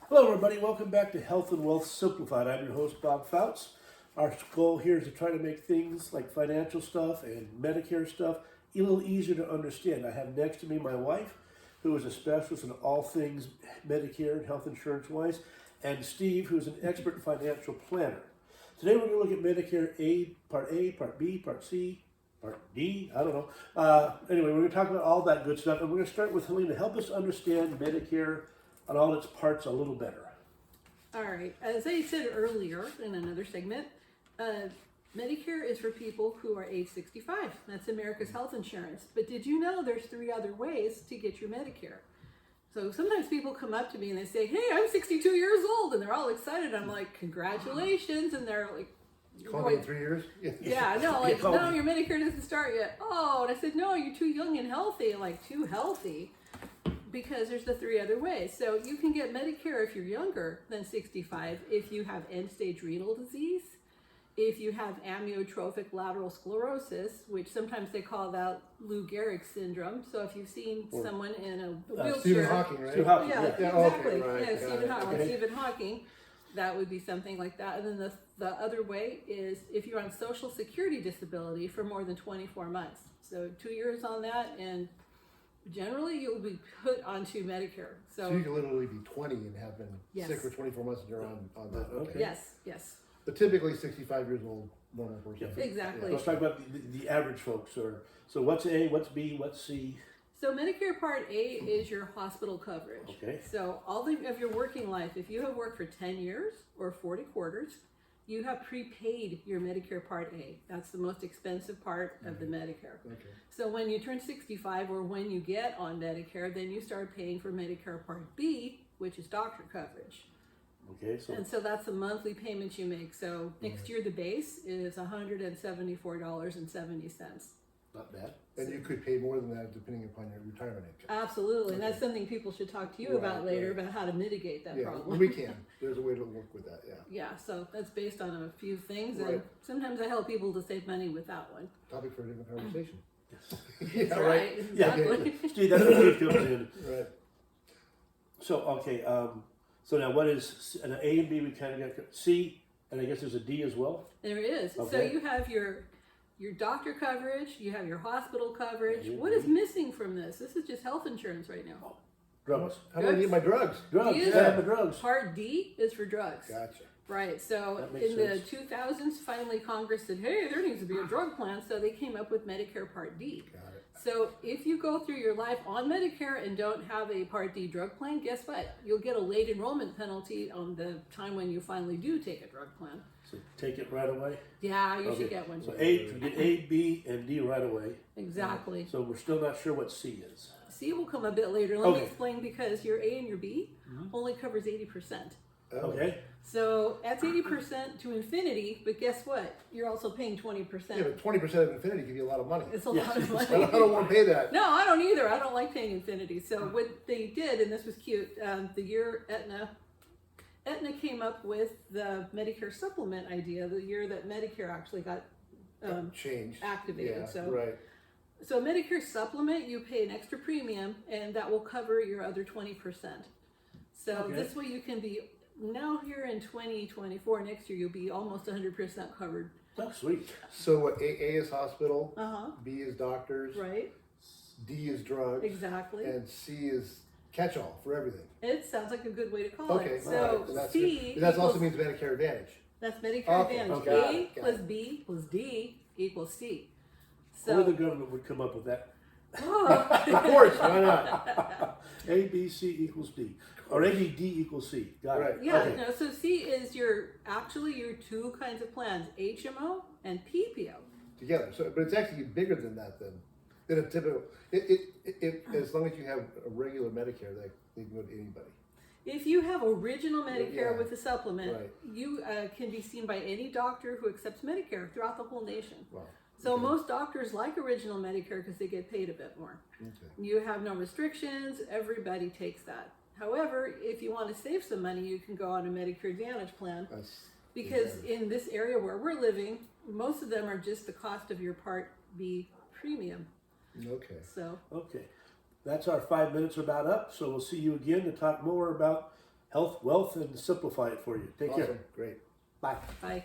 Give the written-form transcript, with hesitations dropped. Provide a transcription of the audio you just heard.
Hello, everybody. Welcome back to Health and Wealth Simplified. I'm your host, Bob Fouts. Our goal here is to try to make things like financial stuff and Medicare stuff a little easier to understand. I have next to me my wife, who is a specialist in all things Medicare and health insurance wise, and Steve, who's an expert financial planner. Today, we're going to look at Medicare Part A, Part B, Part C, Part D, I don't know. Anyway, we're going to talk about all that good stuff, and we're going to start with Helene to help us understand Medicare on all its parts a little better. All right. As I said earlier in another segment, Medicare is for people who are age 65. That's America's health insurance. But did you know there's 3 other ways to get your Medicare? So sometimes people come up to me and they say, hey, I'm 62 years old, and they're all excited. I'm like, congratulations. And they're like, Call me in 3 years? yeah, no, like, no, your Medicare doesn't start yet. Oh, and I said, no, you're too young and healthy. I'm like, too healthy? Because there's the 3 other ways. So you can get Medicare if you're younger than 65, if you have end-stage renal disease, if you have amyotrophic lateral sclerosis, which sometimes they call that Lou Gehrig syndrome. So if you've seen someone in a wheelchair. Stephen Hawking, right? Stephen Hawking, Yeah, yeah. exactly. Okay, right. Yeah, Stephen Hawking. Okay. Stephen Hawking, that would be something like that. And then the other way is if you're on Social Security disability for more than 24 months. So 2 years on that, and generally you'll be put onto Medicare. So you can literally be 20 and have been Yes. sick for 24 months and you're on that. Okay. Yes. But typically 65 years old, normal person. Yeah. Exactly. Let's talk about the average folks. So what's A, what's B, what's C? So Medicare Part A is your hospital coverage. Okay. So all of your working life, if you have worked for 10 years or 40 quarters, you have prepaid your Medicare Part A. That's the most expensive part of the Medicare. Okay. So when you turn 65 or when you get on Medicare, then you start paying for Medicare Part B, which is doctor coverage. Okay, so And so that's the monthly payment you make. So next year the base is $174.70. not bad. And you could pay more than that depending upon your retirement income. Absolutely, and that's something people should talk to you Right, about later, right. about how to mitigate that Yeah, problem. we can. There's a way to work with that, yeah. Yeah, so that's based on a few things, Right. and sometimes I help people to save money with that one. Topic for a different conversation. Yes. Yeah, right. Exactly. Steve, that's where Steve comes in. Right. So, okay, so now what is an A and B? We kind of got C, and I guess there's a D as well. There is. So Okay. you have your doctor coverage, you have your hospital coverage. Mhm. What is missing from this? This is just health insurance right now. Drugs. How do I get my drugs? Drugs. Yeah. Yeah, the drugs. Part D is for drugs. Gotcha. Right, so That makes in sense. the 2000s, finally Congress said, hey, there needs to be a drug plan, so they came up with Medicare Part D. Got it. So if you go through your life on Medicare and don't have a Part D drug plan, guess what? You'll get a late enrollment penalty on the time when you finally do take a drug plan. So take it right away. Yeah, you Okay. should get one. So A, we get A, B, and D right away. Exactly. So we're still not sure what C is. C will come a bit later. Let me Okay. explain, because your A and your B only covers 80%. Oh. Okay. So that's 80% to infinity, but guess what? You're also paying 20%. Yeah, but 20% of infinity give you a lot of money. It's a Yes. lot of money. I don't want to pay that. No, I don't either. I don't like paying infinity. So what they did, and this was cute, the year Aetna came up with the Medicare supplement idea, the year that Medicare actually got Changed. activated. Yeah, So right. so Medicare supplement, you pay an extra premium, and that will cover your other 20%. So Okay. this way you can be, now here in 2024, next year, you'll be almost 100% covered. That's sweet. So what, A is hospital, Uh-huh, B is doctors, right, D is drugs, exactly. and C is catch-all for everything. It sounds like a good way to call Okay, it. all So right. That's C good. That also equals- means Medicare Advantage. That's Medicare Okay, Advantage. got A it, got plus it. B plus D equals C. Only the So, government would come up with that. Of course, why not? A, B, C equals D. Or A, B, D equals C. Got Right. it. yeah, Okay. no, so C is your two kinds of plans, HMO and PPO. Together. So, but it's actually bigger than that than a typical. As long as you have a regular Medicare, they can go to anybody. If you have original Medicare Yeah. with a supplement, Right. you can be seen by any doctor who accepts Medicare throughout the whole nation. Wow. So Okay. most doctors like original Medicare because they get paid a bit more. Okay. You have no restrictions, everybody takes that. However, if you want to save some money, you can go on a Medicare Advantage plan, That's because in this area where we're living, most of them are just the cost of your Part B premium. okay. So Okay. That's our 5 minutes about up. So we'll see you again to talk more about health, wealth, and simplify it for you. Take care. Awesome. Great. Bye. Bye.